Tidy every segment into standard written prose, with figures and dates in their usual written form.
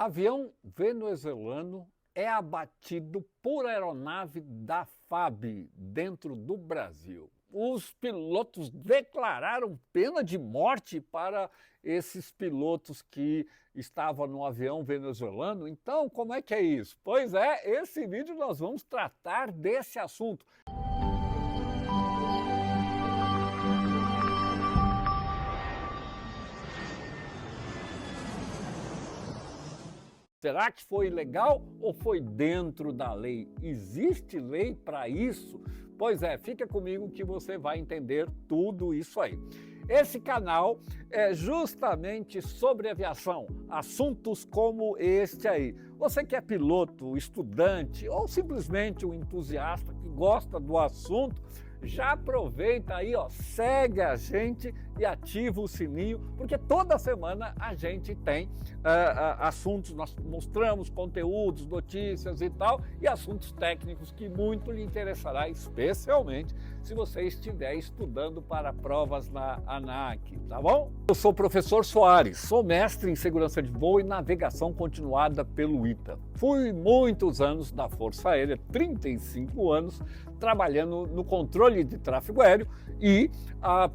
Avião venezuelano é abatido por aeronave da FAB dentro do Brasil. Os pilotos declararam pena de morte para esses pilotos que estavam no avião venezuelano. Então, como é que é isso? Pois é, esse vídeo nós vamos tratar desse assunto. Será que foi legal ou foi dentro da lei? Existe lei para isso? Pois é, fica comigo que você vai entender tudo isso aí. Esse canal é justamente sobre aviação, assuntos como este aí. Você que é piloto, estudante ou simplesmente um entusiasta que gosta do assunto, já aproveita aí, ó, segue a gente e ativa o sininho, porque toda semana a gente tem assuntos, nós mostramos conteúdos, notícias e tal, e assuntos técnicos que muito lhe interessará, especialmente se você estiver estudando para provas na ANAC, tá bom? Eu sou o professor Soares, sou mestre em segurança de voo e navegação continuada pelo ITA. Fui muitos anos da Força Aérea, 35 anos, trabalhando no controle de tráfego aéreo e,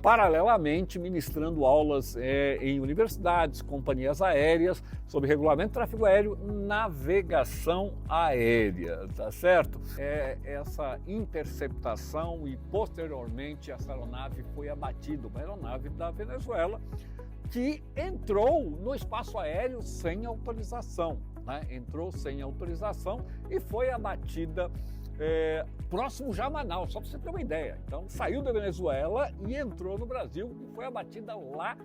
paralelamente, ministrando aulas em universidades, companhias aéreas, sobre regulamento de tráfego aéreo, navegação aérea, tá certo? Essa interceptação e, posteriormente, essa aeronave foi abatida, uma aeronave da Venezuela, que entrou no espaço aéreo sem autorização, né? Entrou sem autorização e foi abatida próximo já a Manaus, só para você ter uma ideia. Então, saiu da Venezuela e entrou no Brasil e foi abatida lá,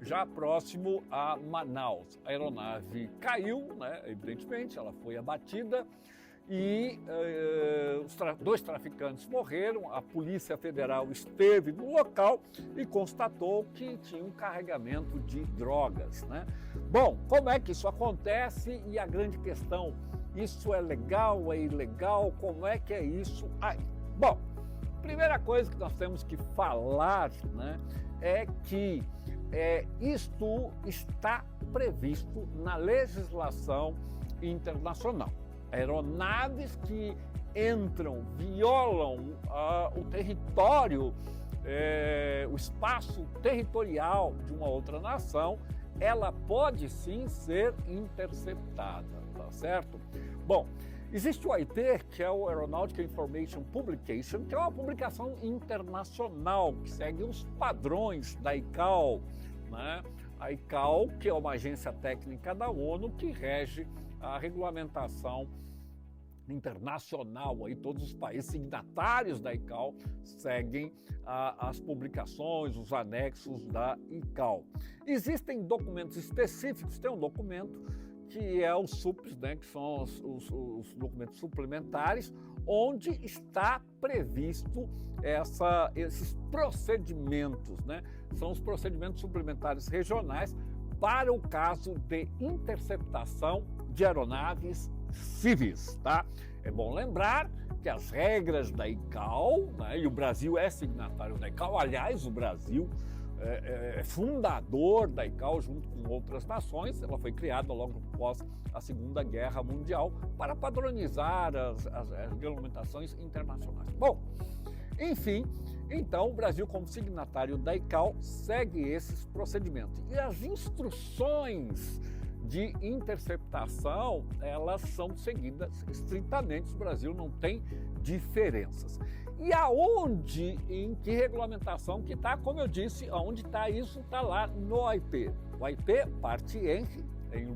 já próximo a Manaus. A aeronave caiu, né? Evidentemente, ela foi abatida e dois traficantes morreram. A Polícia Federal esteve no local e constatou que tinha um carregamento de drogas, né? Bom, como é que isso acontece? E a grande questão, isso é legal, é ilegal? Como é que é isso aí? Bom, primeira coisa que nós temos que falar, né, é que isto está previsto na legislação internacional. Aeronaves que entram, violam o território, o espaço territorial de uma outra nação, ela pode sim ser interceptada, tá certo? Bom, existe o AIT, que é o Aeronautical Information Publication, que é uma publicação internacional que segue os padrões da ICAO, né? A ICAO, que é uma agência técnica da ONU que rege a regulamentação internacional. Aí todos os países signatários da ICAO seguem as publicações, os anexos da ICAO. Existem documentos específicos, tem um documento que é os SUPs, né, que são os documentos suplementares, onde está previsto esses procedimentos, né? São os procedimentos suplementares regionais para o caso de interceptação de aeronaves civis, tá? É bom lembrar que as regras da ICAO, né, e o Brasil é signatário da ICAO, aliás, o Brasil é fundador da ICAO junto com outras nações. Ela foi criada logo após a Segunda Guerra Mundial para padronizar as regulamentações internacionais. Bom, enfim, então o Brasil, como signatário da ICAO, segue esses procedimentos. E as instruções de interceptação, elas são seguidas estritamente. O Brasil não tem diferenças. E aonde, em que regulamentação que está, como eu disse, aonde está isso, está lá no AIP. O AIP, parte em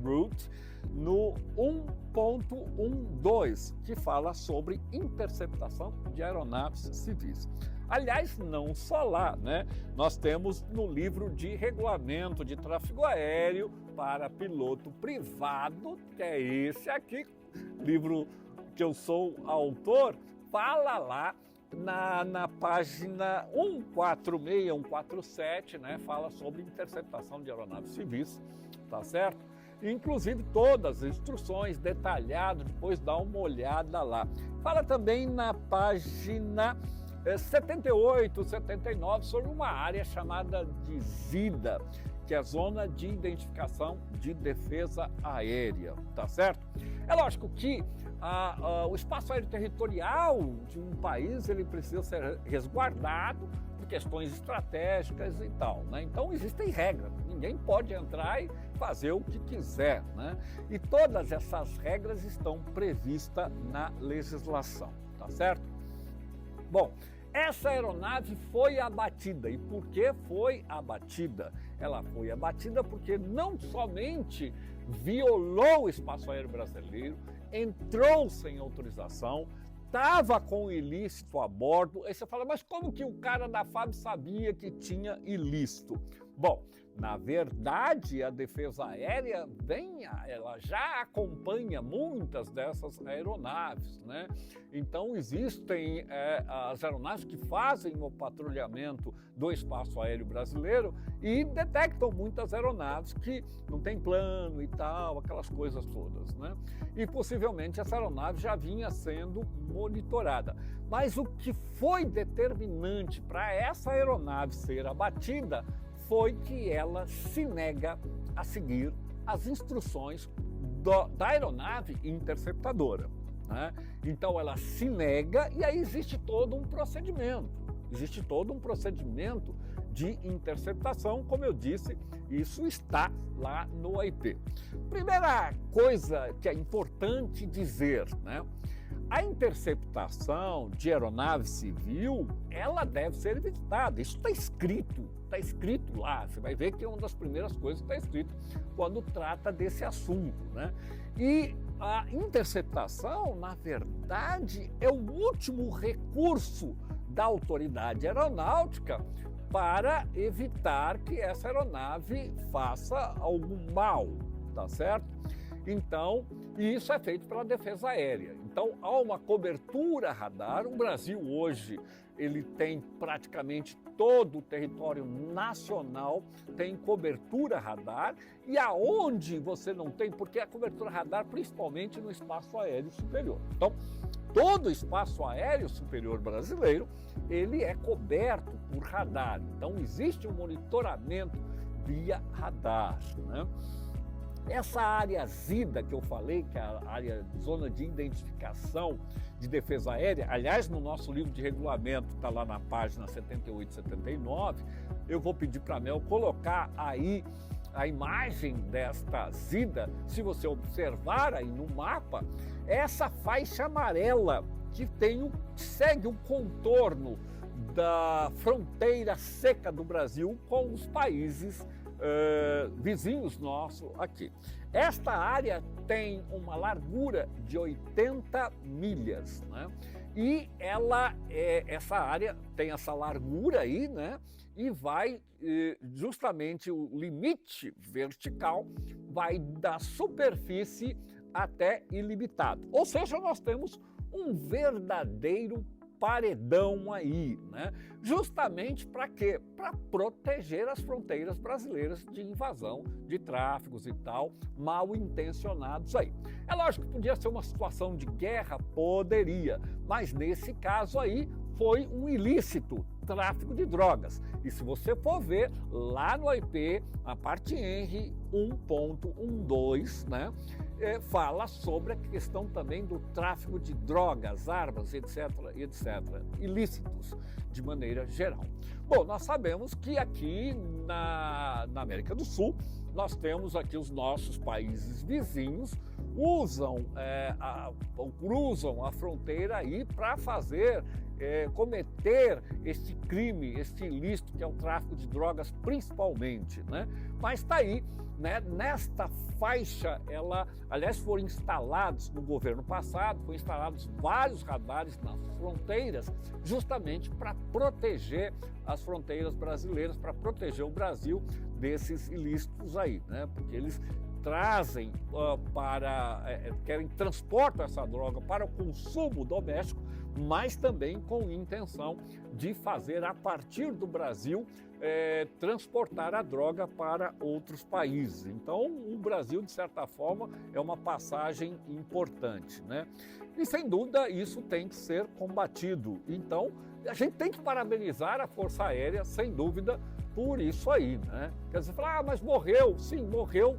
route, no 1.12, que fala sobre interceptação de aeronaves civis. Aliás, não só lá, né? Nós temos no livro de regulamento de tráfego aéreo para piloto privado, que é esse aqui, livro que eu sou autor, fala lá na página 146, 147, né? Fala sobre interceptação de aeronaves civis, tá certo? Inclusive todas as instruções detalhadas, depois dá uma olhada lá. Fala também na página 78, 79, sobre uma área chamada de ZIDA, que é a Zona de Identificação de Defesa Aérea, tá certo? É lógico que o espaço aéreo territorial de um país ele precisa ser resguardado por questões estratégicas e tal, né? Então existem regras, ninguém pode entrar e fazer o que quiser, né? E todas essas regras estão previstas na legislação, tá certo? Bom, essa aeronave foi abatida. E por que foi abatida? Ela foi abatida porque não somente violou o espaço aéreo brasileiro, entrou sem autorização, estava com ilícito a bordo. Aí você fala, mas como que o cara da FAB sabia que tinha ilícito? Bom, na verdade, a defesa aérea ela já acompanha muitas dessas aeronaves, né? Então existem as aeronaves que fazem o patrulhamento do espaço aéreo brasileiro e detectam muitas aeronaves que não tem plano e tal, aquelas coisas todas, né? E possivelmente essa aeronave já vinha sendo monitorada. Mas o que foi determinante para essa aeronave ser abatida foi que ela se nega a seguir as instruções da aeronave interceptadora, né? Então ela se nega e aí existe todo um procedimento. Existe todo um procedimento de interceptação, como eu disse, isso está lá no AIP. Primeira coisa que é importante dizer, né? A interceptação de aeronave civil, ela deve ser evitada. Isso está escrito lá. Você vai ver que é uma das primeiras coisas que está escrito quando trata desse assunto, né? E a interceptação, na verdade, é o último recurso da autoridade aeronáutica para evitar que essa aeronave faça algum mal, tá certo? Então, isso é feito pela defesa aérea. Então, há uma cobertura radar. O Brasil hoje, ele tem praticamente todo o território nacional, tem cobertura radar. E aonde você não tem, porque a cobertura radar principalmente no espaço aéreo superior. Então, todo o espaço aéreo superior brasileiro, ele é coberto por radar. Então, existe um monitoramento via radar, né? Essa área ZIDA que eu falei, que é a área Zona de Identificação de Defesa Aérea, aliás, no nosso livro de regulamento, está lá na página 78 e 79, eu vou pedir para a Mel colocar aí a imagem desta ZIDA. Se você observar aí no mapa, essa faixa amarela que segue o contorno da fronteira seca do Brasil com os países vizinhos nossos aqui. Esta área tem uma largura de 80 milhas, né? E essa área tem essa largura aí, né? E vai justamente o limite vertical vai da superfície até ilimitado. Ou seja, nós temos um verdadeiro paredão aí, né? Justamente para quê? Para proteger as fronteiras brasileiras de invasão de tráficos e tal, mal intencionados aí. É lógico que podia ser uma situação de guerra, poderia, mas nesse caso aí foi um ilícito, tráfico de drogas. E se você for ver lá no AIP, a parte Henry 1.12, né? Fala sobre a questão também do tráfico de drogas, armas, etc., ilícitos, de maneira geral. Bom, nós sabemos que aqui na América do Sul, nós temos aqui os nossos países vizinhos, cruzam a fronteira aí para cometer este crime, este ilícito que é o tráfico de drogas principalmente, né? Mas está aí, né? Nesta faixa, aliás, foram instalados no governo passado, foram instalados vários radares nas fronteiras, justamente para proteger as fronteiras brasileiras, para proteger o Brasil desses ilícitos aí, né? Porque eles trazem transportam essa droga para o consumo doméstico, mas também com intenção de fazer a partir do Brasil transportar a droga para outros países. Então, o Brasil, de certa forma, é uma passagem importante, né? E, sem dúvida, isso tem que ser combatido. Então, a gente tem que parabenizar a Força Aérea, sem dúvida, por isso aí, né? Quer dizer, fala, mas morreu. Sim, morreu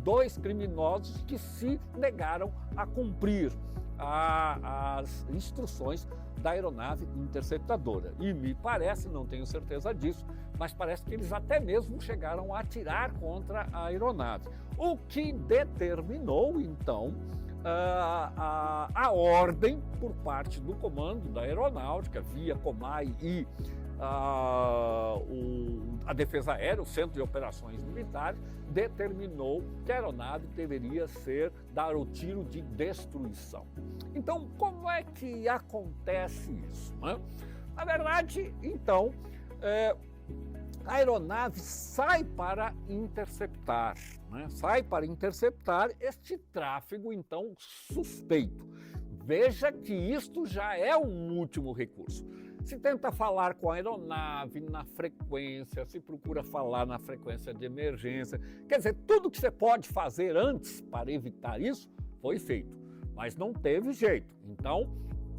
2 criminosos que se negaram a cumprir as instruções da aeronave interceptadora. E me parece, não tenho certeza disso, mas parece que eles até mesmo chegaram a atirar contra a aeronave. O que determinou, então, a ordem por parte do comando da aeronáutica, via Comai e a Defesa Aérea, o Centro de Operações Militares, determinou que a aeronave deveria dar o tiro de destruição. Então, como é que acontece isso, né? Na verdade, então, a aeronave sai para interceptar, né? Sai para interceptar este tráfego, então, suspeito. Veja que isto já é um último recurso. Se tenta falar com a aeronave na frequência, se procura falar na frequência de emergência. Quer dizer, tudo que você pode fazer antes para evitar isso foi feito, mas não teve jeito. Então,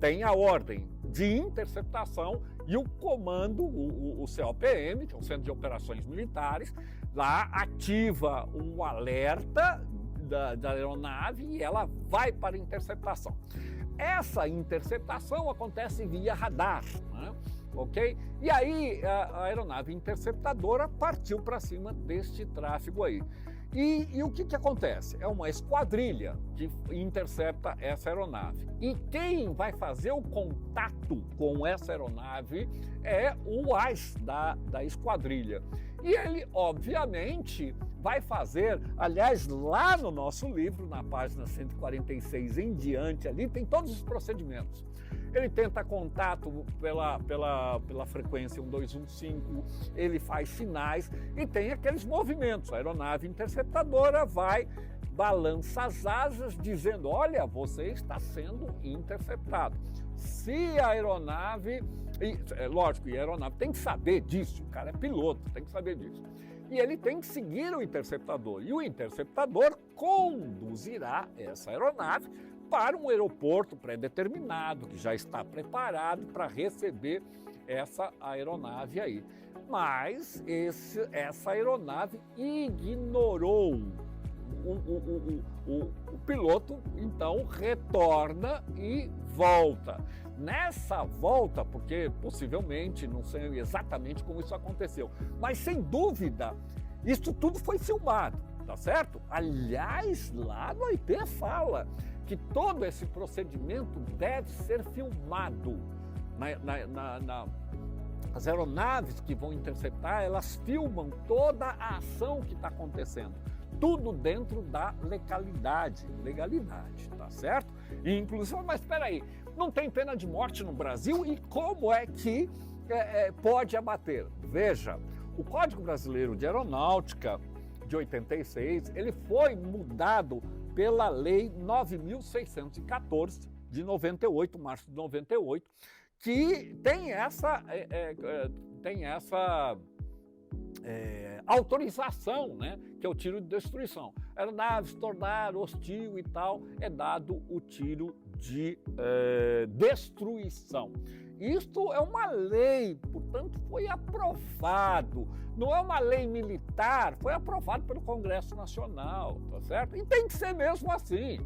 tem a ordem de interceptação e o comando, o COPM, que é o Centro de Operações Militares, lá ativa um alerta da aeronave e ela vai para a interceptação. Essa interceptação acontece via radar, né? Ok? E aí a aeronave interceptadora partiu para cima deste tráfego aí. E o que acontece? É uma esquadrilha que intercepta essa aeronave. E quem vai fazer o contato com essa aeronave é o AIS da esquadrilha. E ele, obviamente, vai fazer, aliás, lá no nosso livro, na página 146 em diante, ali tem todos os procedimentos. Ele tenta contato pela frequência 1215, ele faz sinais e tem aqueles movimentos. A aeronave interceptadora balança as asas dizendo, olha, você está sendo interceptado. Se a aeronave, lógico, e a aeronave tem que saber disso, o cara é piloto, tem que saber disso. E ele tem que seguir o interceptador. E o interceptador conduzirá essa aeronave para um aeroporto pré-determinado, que já está preparado para receber essa aeronave aí. Mas essa aeronave ignorou. O piloto, então, retorna e volta. Nessa volta, porque possivelmente, não sei exatamente como isso aconteceu, mas sem dúvida, isso tudo foi filmado, tá certo? Aliás, lá no IP fala que todo esse procedimento deve ser filmado. As aeronaves que vão interceptar, elas filmam toda a ação que está acontecendo. Tudo dentro da legalidade, tá certo? E, inclusive, mas espera aí, não tem pena de morte no Brasil e como é que pode abater? Veja, o Código Brasileiro de Aeronáutica de 86, ele foi mudado pela Lei 9.614 de 98, março de 98, que tem essa autorização, né, que é o tiro de destruição. Aeronave se tornar hostil e tal, é dado o tiro de destruição. Isto é uma lei, portanto foi aprovado, não é uma lei militar, foi aprovado pelo Congresso Nacional, tá certo? E tem que ser mesmo assim,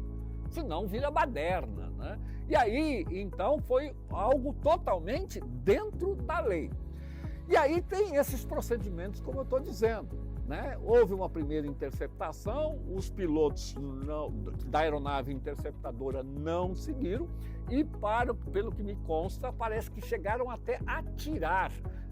senão vira baderna, né? E aí, então, foi algo totalmente dentro da lei. E aí tem esses procedimentos, como eu estou dizendo, né? Houve uma primeira interceptação, os pilotos da aeronave interceptadora não seguiram e, pelo que me consta, parece que chegaram até a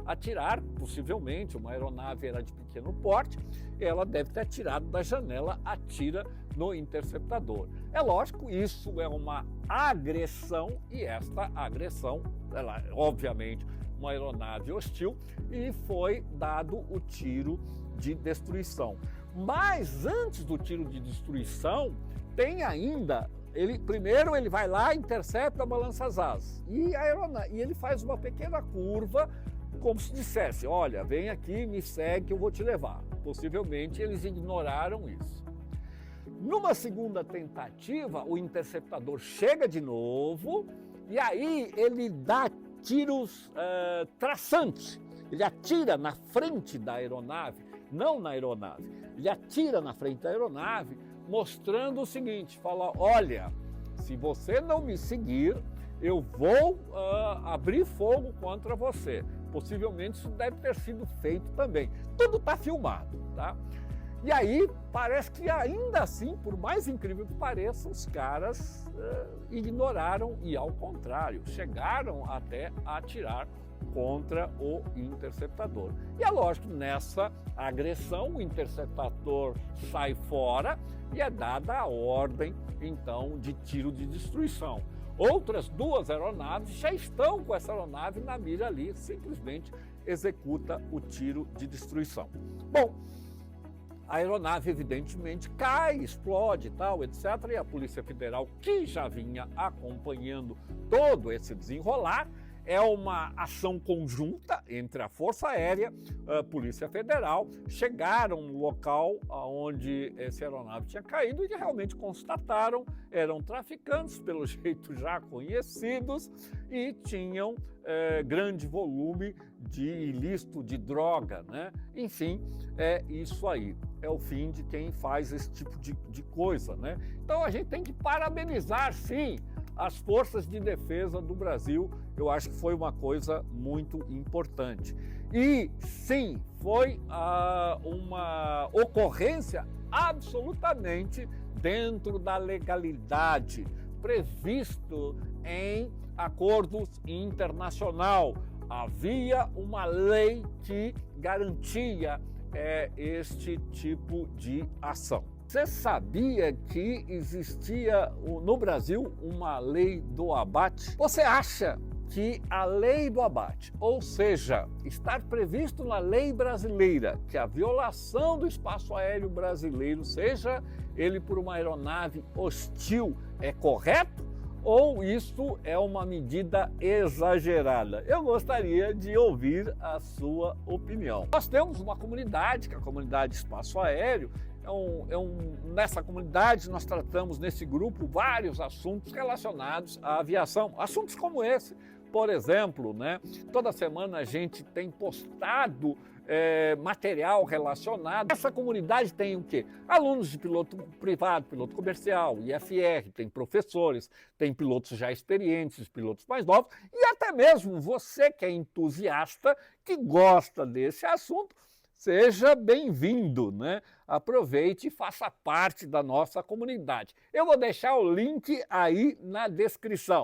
atirar, possivelmente, uma aeronave era de pequeno porte, ela deve ter atirado da janela, atira no interceptador. É lógico, isso é uma agressão e esta agressão, ela, obviamente, uma aeronave hostil e foi dado o tiro de destruição. Mas antes do tiro de destruição, tem ainda, primeiro ele vai lá, intercepta, balança as asas e ele faz uma pequena curva, como se dissesse, olha, vem aqui, me segue que eu vou te levar. Possivelmente eles ignoraram isso. Numa segunda tentativa, o interceptador chega de novo e aí ele dá tiros traçantes, ele atira na frente da aeronave, não na aeronave, ele atira na frente da aeronave, mostrando o seguinte, fala, olha, se você não me seguir, eu vou abrir fogo contra você. Possivelmente isso deve ter sido feito também. Tudo está filmado, tá? E aí, parece que ainda assim, por mais incrível que pareça, os caras ignoraram e, ao contrário, chegaram até a atirar contra o interceptador. E é lógico, nessa agressão, o interceptador sai fora e é dada a ordem, então, de tiro de destruição. Outras duas aeronaves já estão com essa aeronave na mira ali, simplesmente executa o tiro de destruição. Bom, a aeronave evidentemente cai, explode e tal, etc. E a Polícia Federal, que já vinha acompanhando todo esse desenrolar, é uma ação conjunta entre a Força Aérea e a Polícia Federal, chegaram no local onde essa aeronave tinha caído e realmente constataram, eram traficantes, pelo jeito já conhecidos, e tinham grande volume de ilícito de droga, né? Enfim, é isso aí, é o fim de quem faz esse tipo de coisa, né? Então a gente tem que parabenizar, sim, as forças de defesa do Brasil. Eu acho que foi uma coisa muito importante. E, sim, foi uma ocorrência absolutamente dentro da legalidade, previsto em acordos internacional. Havia uma lei que garantia este tipo de ação. Você sabia que existia no Brasil uma lei do abate? Você acha que a lei do abate, ou seja, estar previsto na lei brasileira que a violação do espaço aéreo brasileiro, seja ele por uma aeronave hostil, é correto? Ou isso é uma medida exagerada? Eu gostaria de ouvir a sua opinião. Nós temos uma comunidade, que é a comunidade Espaço Aéreo. Nessa comunidade nós tratamos nesse grupo vários assuntos relacionados à aviação. Assuntos como esse, por exemplo, né? Toda semana a gente tem postado material relacionado. Essa comunidade tem o quê? Alunos de piloto privado, piloto comercial, IFR, tem professores, tem pilotos já experientes, pilotos mais novos, e até mesmo você que é entusiasta, que gosta desse assunto, seja bem-vindo, né? Aproveite e faça parte da nossa comunidade. Eu vou deixar o link aí na descrição.